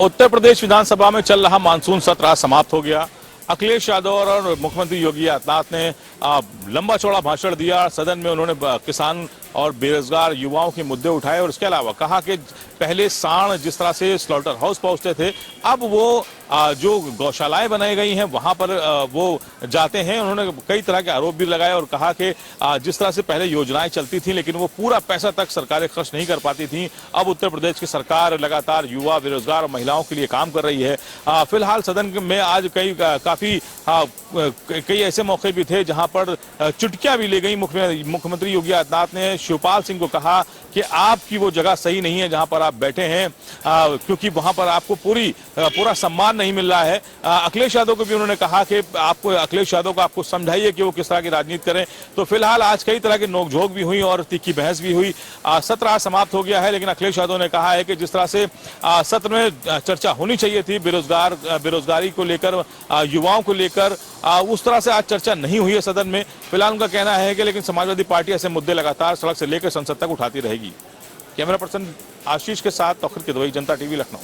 उत्तर प्रदेश विधानसभा में चल रहा मानसून सत्र आज समाप्त हो गया। अखिलेश यादव और मुख्यमंत्री योगी आदित्यनाथ ने लंबा चौड़ा भाषण दिया। सदन में उन्होंने किसान और बेरोजगार युवाओं के मुद्दे उठाए और इसके अलावा कहा कि पहले सांड जिस तरह से स्लॉटर हाउस पहुंचते थे, अब वो जो गौशालाएं बनाई गई हैं वहां पर वो जाते हैं। उन्होंने कई तरह के आरोप भी लगाए और कहा कि जिस तरह से पहले योजनाएं चलती थी लेकिन वो पूरा पैसा तक सरकारें खर्च नहीं कर पाती थी, अब उत्तर प्रदेश की सरकार लगातार युवा, बेरोजगार और महिलाओं के लिए काम कर रही है। फिलहाल सदन में आज कई ऐसे मौके भी थे जहां पर चुटकियां भी ले गई। मुख्यमंत्री योगी आदित्यनाथ ने शिवपाल सिंह को कहा कि आपकी वो जगह सही नहीं है जहां पर आप बैठे हैं, क्योंकि वहां पर आपको पूरा सम्मान नहीं मिल रहा है। अखिलेश यादव को भी उन्होंने कहा कि अखिलेश यादव को आपको समझाइए कि वो किस तरह की राजनीति करें। तो फिलहाल आज कई तरह के नोकझोंक भी हुई और तीखी बहस भी हुई। सत्र आज समाप्त हो गया है, लेकिन अखिलेश यादव ने कहा है कि जिस तरह से सत्र में चर्चा होनी चाहिए थी बेरोजगारी को लेकर, युवाओं को लेकर, उस तरह से आज चर्चा नहीं हुई है सदन में। फिलहाल उनका कहना है कि लेकिन समाजवादी पार्टी ऐसे मुद्दे लगातार सड़क से लेकर संसद तक उठाती रहेगी। कैमरा पर्सन आशीष के साथ तौखीर किदवई, जनता टीवी, लखनऊ।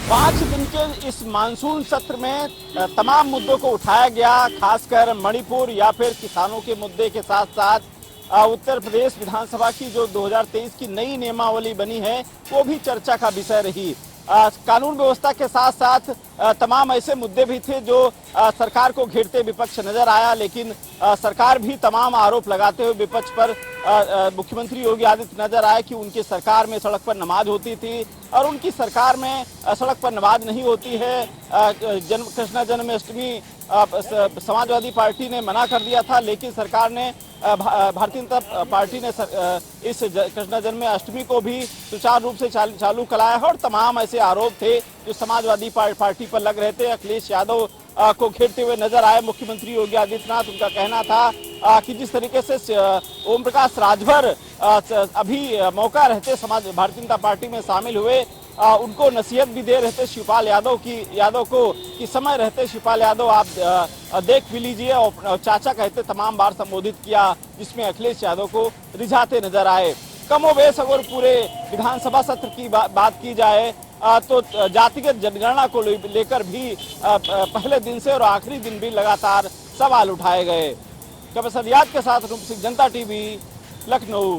5 दिन के इस मानसून सत्र में तमाम मुद्दों को उठाया गया, खासकर मणिपुर या फिर किसानों के मुद्दे के साथ साथ उत्तर प्रदेश विधानसभा की जो 2023 की नई नियमावली बनी है वो भी चर्चा का विषय रही। कानून व्यवस्था के साथ साथ तमाम ऐसे मुद्दे भी थे जो सरकार को घेरते विपक्ष नजर आया, लेकिन सरकार भी तमाम आरोप लगाते हुए विपक्ष पर मुख्यमंत्री योगी आदित्यनाथ नजर आए कि उनकी सरकार में सड़क पर नमाज होती थी और उनकी सरकार में सड़क पर नमाज नहीं होती है। कृष्ण जन्माष्टमी समाजवादी पार्टी ने मना कर दिया था, लेकिन सरकार ने भारतीय जनता पार्टी ने इस कृष्ण जन्माष्टमी को भी सुचारू रूप से चालू कराया है और तमाम ऐसे आरोप थे जो समाजवादी पार्टी पर लग रहे थे। अखिलेश यादव को घेरते हुए नजर आए मुख्यमंत्री योगी आदित्यनाथ। उनका कहना था कि जिस तरीके से ओम प्रकाश राजभर अभी मौका रहते भारतीय जनता पार्टी में शामिल हुए, उनको नसीहत भी दे रहे थे शिवपाल यादव को कि समय रहते शिवपाल यादव आप देख भी लीजिए, और चाचा कहते तमाम बार संबोधित किया, जिसमें अखिलेश यादव को रिझाते नजर आए। कमोबेश अगर पूरे विधानसभा सत्र की बात की जाए तो जातिगत जनगणना को लेकर भी पहले दिन से और आखिरी दिन भी लगातार सवाल उठाए गए। कमर सदियात के साथ रूप सिंह, जनता टीवी, लखनऊ।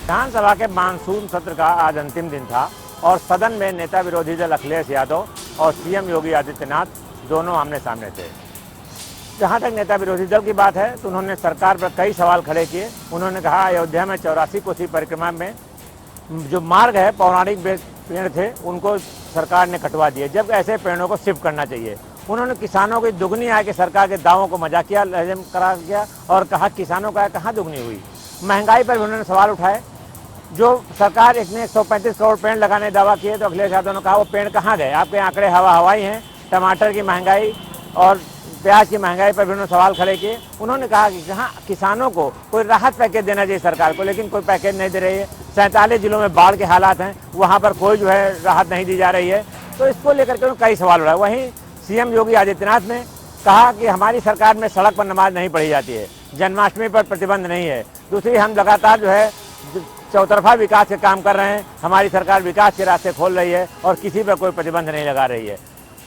विधानसभा के मानसून सत्र का आज अंतिम दिन था और सदन में नेता विरोधी दल अखिलेश यादव और सीएम योगी आदित्यनाथ दोनों आमने सामने थे। जहां तक नेता विरोधी दल की बात है तो उन्होंने सरकार पर कई सवाल खड़े किए। उन्होंने कहा अयोध्या में 84 कोसी परिक्रमा में जो मार्ग है, पौराणिक पेड़ थे, उनको सरकार ने कटवा दिए, जब ऐसे पेड़ों को शिफ्ट करना चाहिए। उन्होंने किसानों की दुगनी आय के सरकार के दावों को मजाकिया लहज़े करार किया और कहा किसानों का कहाँ दुगनी हुई। महंगाई पर भी उन्होंने सवाल उठाए। जो सरकार ने 135 करोड़ पेड़ लगाने दावा किए तो अखिलेश यादव ने कहा वो पेड़ कहाँ गए, आपके आंकड़े हवाई हैं। टमाटर की महंगाई और प्याज की महंगाई पर भी उन्होंने सवाल खड़े किए। उन्होंने कहा कि जहाँ किसानों को कोई राहत पैकेज देना चाहिए सरकार को, लेकिन कोई पैकेज नहीं दे रही है। 47 जिलों में बाढ़ के हालात हैं, वहाँ पर कोई जो है राहत नहीं दी जा रही है। तो इसको लेकर के कई सवाल उठाए। वहीं सीएम योगी आदित्यनाथ ने कहा कि हमारी सरकार में सड़क पर नमाज नहीं पढ़ी जाती है, जन्माष्टमी पर प्रतिबंध नहीं है। दूसरी, हम लगातार जो है चौतरफा विकास के काम कर रहे हैं, हमारी सरकार विकास के रास्ते खोल रही है और किसी पर कोई प्रतिबंध नहीं लगा रही है।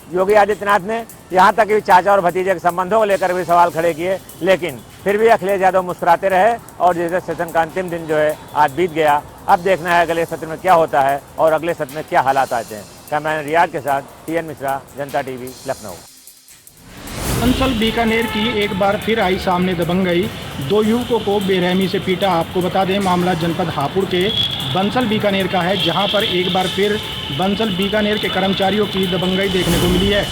योगी आदित्यनाथ ने यहाँ तक कि चाचा और भतीजे के संबंधों को लेकर भी सवाल खड़े किए, लेकिन फिर भी अखिलेश यादव मुस्कुराते रहे और जैसे सदन का अंतिम दिन जो है आज बीत गया। अब देखना है अगले सत्र में क्या होता है और अगले सत्र में क्या हालात आते हैं। कैमरामैन रियाज के साथ टीएन मिश्रा, जनता टीवी, लखनऊ। बंसल बीकानेर की एक बार फिर आई सामने दबंगई, 2 युवकों को बेरहमी से पीटा। आपको बता दें मामला जनपद हापुड़ के बंसल बीकानेर का है, जहां पर एक बार फिर बंसल बीकानेर के कर्मचारियों की दबंगई देखने को मिली है।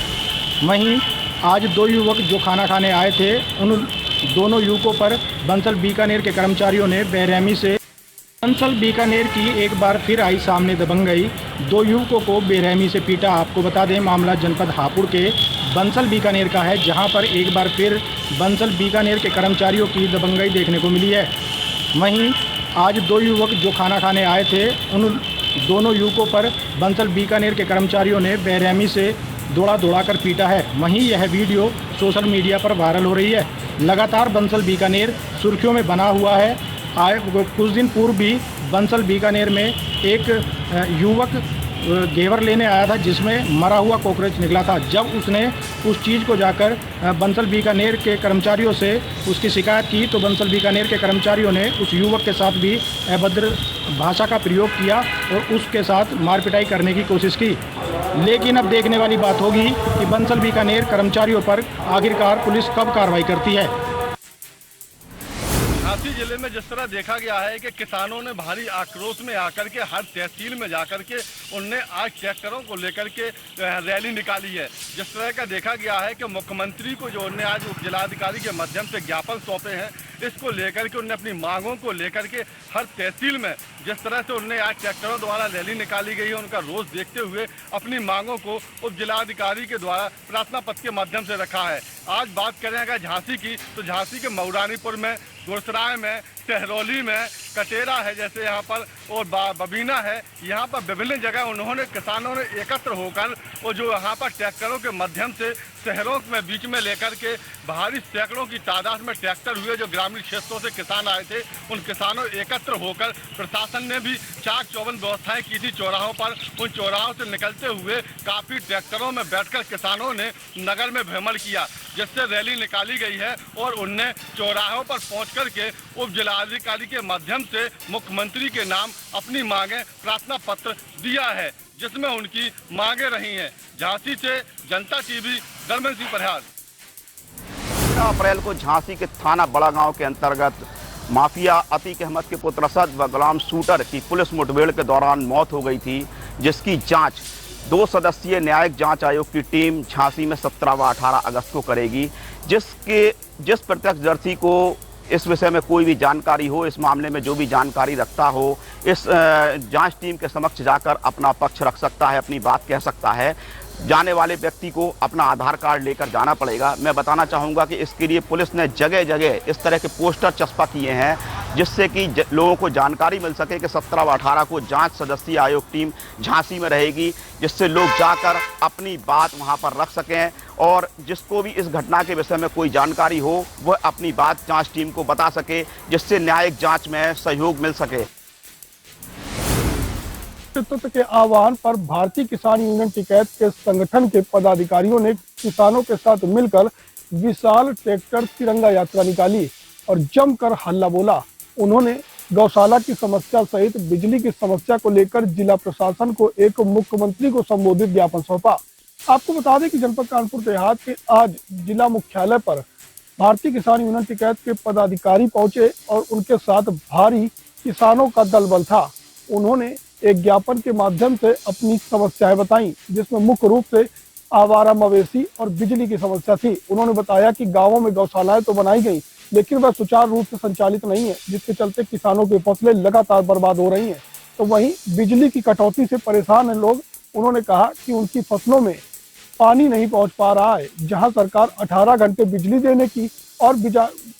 वहीं आज 2 युवक जो खाना खाने आए थे, उन दोनों युवकों पर बंसल बीकानेर के कर्मचारियों ने बेरहमी से बंसल बीकानेर की एक बार फिर आई सामने दबंगई, 2 युवकों को बेरहमी से पीटा। आपको बता दें मामला जनपद हापुड़ के बंसल बीकानेर का है, जहां पर एक बार फिर बंसल बीकानेर के कर्मचारियों की दबंगई देखने को मिली है। वहीं आज 2 युवक जो खाना खाने आए थे, उन दोनों युवकों पर बंसल बीकानेर के कर्मचारियों ने बेरहमी से दौड़ा कर पीटा है। वहीं यह वीडियो सोशल मीडिया पर वायरल हो रही है। लगातार बंसल बीकानेर सुर्खियों में बना हुआ है। कुछ दिन पूर्व भी बंसल बीकानेर में एक युवक घेवर लेने आया था जिसमें मरा हुआ कॉकरोच निकला था। जब उसने उस चीज़ को जाकर बंसल बीकानेर के कर्मचारियों से उसकी शिकायत की तो बंसल बीकानेर के कर्मचारियों ने उस युवक के साथ भी अभद्र भाषा का प्रयोग किया और उसके साथ मार पिटाई करने की कोशिश की। लेकिन अब देखने वाली बात होगी कि बंसल बीकानेर कर्मचारियों पर आखिरकार पुलिस कब कार्रवाई करती है। झांसी जिले में जिस तरह देखा गया है कि किसानों ने भारी आक्रोश में आकर के हर तहसील में जाकर के उनने आज ट्रैक्टरों को लेकर के रैली निकाली है। जिस तरह का देखा गया है कि मुख्यमंत्री को जो उन्हें आज उप जिलाधिकारी के माध्यम से ज्ञापन सौंपे हैं, इसको लेकर के उन्हें अपनी मांगों को लेकर के हर तहसील में जिस तरह से उन्हें आज ट्रैक्टरों द्वारा रैली निकाली गई है, उनका रोष देखते हुए अपनी मांगों को उप जिलाधिकारी के द्वारा प्रार्थना पत्र के माध्यम से रखा है। आज बात करें अगर झांसी की, तो झांसी के मऊरानीपुर में, गुरसराय में, टहरौली में, कटेरा है जैसे यहाँ पर, और बबीना है, यहाँ पर विभिन्न जगह उन्होंने किसानों ने एकत्र होकर और जो यहाँ पर ट्रैक्टरों के माध्यम से शहरों में बीच में लेकर के भारी सैकड़ों की तादाद में ट्रैक्टर हुए जो ग्रामीण क्षेत्रों से किसान आए थे, उन किसानों एकत्र होकर प्रशासन ने भी चाक चौबंद व्यवस्थाएं की थी चौराहों पर। उन चौराहों से निकलते हुए काफी ट्रैक्टरों में बैठकर किसानों ने नगर में भ्रमण किया, जिससे रैली निकाली गई है और उनने चौराहों पर पहुंच करके उप जिलाधिकारी के माध्यम से मुख्यमंत्री के नाम अपनी मांगे प्रार्थना पत्र दिया है, जिसमें उनकी मांगे रही हैं। झांसी से जनता टीवी, दरमन सिंह प्रयास। 15 अप्रैल को झांसी के थाना बड़ा गांव के अंतर्गत माफिया अतीक अहमद के पुत्र असद व गुलाम शूटर की पुलिस मुठभेड़ के दौरान मौत हो गई थी, जिसकी जांच 2 सदस्यीय न्यायिक जांच आयोग की टीम झांसी में 17 व 18 अगस्त को करेगी। जिस प्रत्यक्षदर्शी को इस विषय में कोई भी जानकारी हो, इस मामले में जो भी जानकारी रखता हो, इस जांच टीम के समक्ष जाकर अपना पक्ष रख सकता है, अपनी बात कह सकता है। जाने वाले व्यक्ति को अपना आधार कार्ड लेकर जाना पड़ेगा। मैं बताना चाहूँगा कि इसके लिए पुलिस ने जगह जगह इस तरह के पोस्टर चस्पा किए हैं, जिससे कि लोगों को जानकारी मिल सके कि 17 व 18 को जांच सदस्यीय आयोग टीम झांसी में रहेगी, जिससे लोग जाकर अपनी बात वहां पर रख सकें और जिसको भी इस घटना के विषय में कोई जानकारी हो वह अपनी बात जांच टीम को बता सके, जिससे न्यायिक जांच में सहयोग मिल सके। नेतृत्व के आह्वान पर भारतीय किसान यूनियन टिकैत के संगठन के पदाधिकारियों ने किसानों के साथ मिलकर विशाल ट्रैक्टर तिरंगा यात्रा निकाली और जमकर हल्ला बोला। उन्होंने गौशाला की समस्या सहित बिजली की समस्या को लेकर जिला प्रशासन को एक मुख्यमंत्री को संबोधित ज्ञापन सौंपा। आपको बता दें कि जनपद कानपुर देहात के आज जिला मुख्यालय पर भारतीय किसान यूनियन टिकैत के पदाधिकारी पहुंचे और उनके साथ भारी किसानों का दलबल था। उन्होंने एक ज्ञापन के माध्यम से अपनी समस्याएं बताई, जिसमें मुख्य रूप से आवारा मवेशी और बिजली की समस्या थी। उन्होंने बताया कि गांवों में गौशालाएं तो बनाई गई, लेकिन वह सुचारू रूप से संचालित नहीं है, जिसके चलते किसानों की फसलें लगातार बर्बाद हो रही हैं। तो वहीं बिजली की कटौती से परेशान हैं लोग। उन्होंने कहा कि उनकी फसलों में पानी नहीं पहुंच पा रहा है। जहां सरकार 18 घंटे बिजली देने की और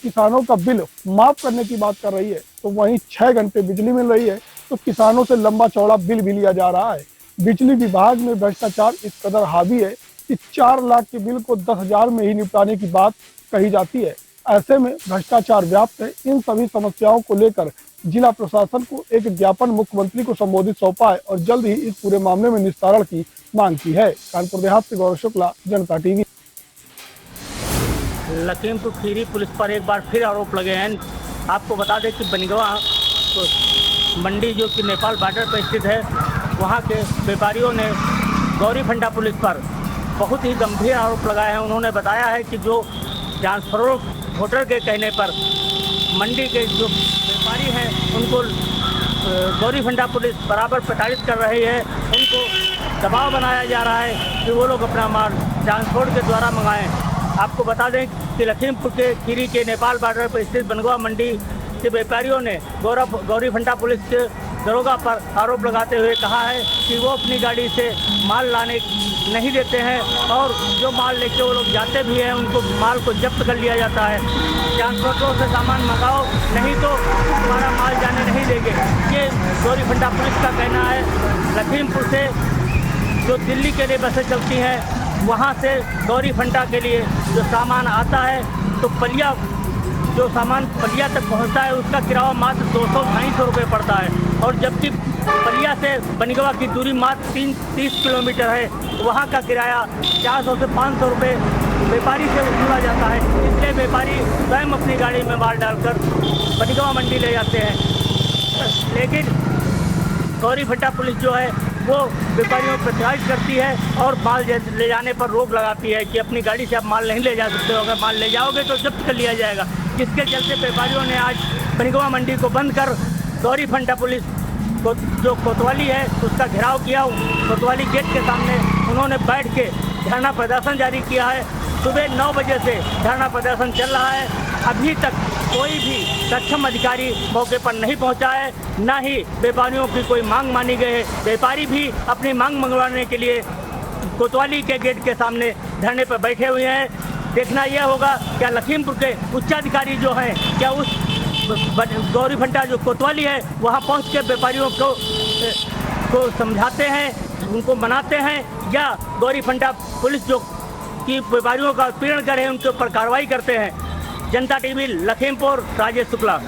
किसानों का बिल माफ करने की बात कर रही है, तो वहीं 6 घंटे बिजली मिल रही है, तो किसानों से लंबा चौड़ा बिल भी लिया जा रहा है। बिजली विभाग में भ्रष्टाचार इस कदर हावी है कि 4 लाख के बिल को 10,000 में ही निपटाने की बात कही जाती है। ऐसे में भ्रष्टाचार व्याप्त है। इन सभी समस्याओं को लेकर जिला प्रशासन को एक ज्ञापन मुख्यमंत्री को संबोधित सौंपा है और जल्द ही इस पूरे मामले में निस्तारण की मांग की है। कानपुर देहात से गौरव शुक्ला, जनता टीवी। लखीमपुर खीरी पुलिस पर एक बार फिर आरोप लगे हैं। आपको बता दें कि बनगवा मंडी जो कि नेपाल बॉर्डर पर स्थित है, वहां के व्यापारियों ने गौरी फंडा पुलिस पर बहुत ही गंभीर आरोप लगाए हैं। उन्होंने बताया है कि जो ट्रांसफर वोटर के कहने पर मंडी के जो व्यापारी हैं उनको गौरी फंडा पुलिस बराबर प्रताड़ित कर रही है। उनको दबाव बनाया जा रहा है कि वो लोग अपना माल ट्रांसपोर्ट के द्वारा मंगाएं। आपको बता दें कि लखीमपुर के खीरी के नेपाल बॉर्डर पर स्थित बनगवा मंडी के व्यापारियों ने गौरी फंडा पुलिस के दरोगा पर आरोप लगाते हुए कहा है कि वो अपनी गाड़ी से माल लाने नहीं देते हैं और जो माल लेके वो लोग जाते भी हैं उनको माल को जब्त कर लिया जाता है। ट्रांसपोर्टरों से सामान मंगाओ, नहीं तो हमारा माल जाने नहीं देंगे, ये गौरी फंडा पुलिस का कहना है। लखीमपुर से जो दिल्ली के लिए बसें चलती हैं, वहाँ से गौरी फंडा के लिए जो सामान आता है तो पलिया जो सामान बलिया तक पहुंचता है उसका किराया मात्र 200-250 रुपये पड़ता है, और जबकि बलिया से बनगवा की दूरी मात्र 30 किलोमीटर है, वहाँ का किराया 400 से 500 रुपये व्यापारी से वसूला जाता है। इसलिए व्यापारी स्वयं अपनी गाड़ी में माल डालकर बनगवा मंडी ले जाते हैं। लेकिन गौरीफंटा पुलिस जो है वो व्यापारियों को प्रतिहत करती है और माल ले जाने पर रोक लगाती है कि अपनी गाड़ी से आप माल नहीं ले जा सकते हो, अगर माल ले जाओगे तो जब्त कर लिया जाएगा। जिसके चलते व्यापारियों ने आज बनगवा मंडी को बंद कर गौरीफंटा पुलिस को जो कोतवाली है उसका घेराव किया। कोतवाली गेट के सामने उन्होंने बैठ के धरना प्रदर्शन जारी किया है। सुबह 9 बजे से धरना प्रदर्शन चल रहा है। अभी तक कोई भी सक्षम अधिकारी मौके पर नहीं पहुंचा है, ना ही व्यापारियों की कोई मांग मानी गई है। व्यापारी भी अपनी मांग मंगवाने के लिए कोतवाली के गेट के सामने धरने पर बैठे हुए हैं। देखना यह होगा क्या लखीमपुर के उच्चाधिकारी जो हैं क्या उस गौरीफंटा जो कोतवाली है वहां पहुंच के व्यापारियों को समझाते हैं, उनको मनाते हैं, या गौरीफंटा पुलिस जो कि व्यापारियों का उत्पीड़न कर रहे हैं उनके ऊपर कार्रवाई करते हैं। जनता टीवी लखीमपुर, राजेश शुक्ला।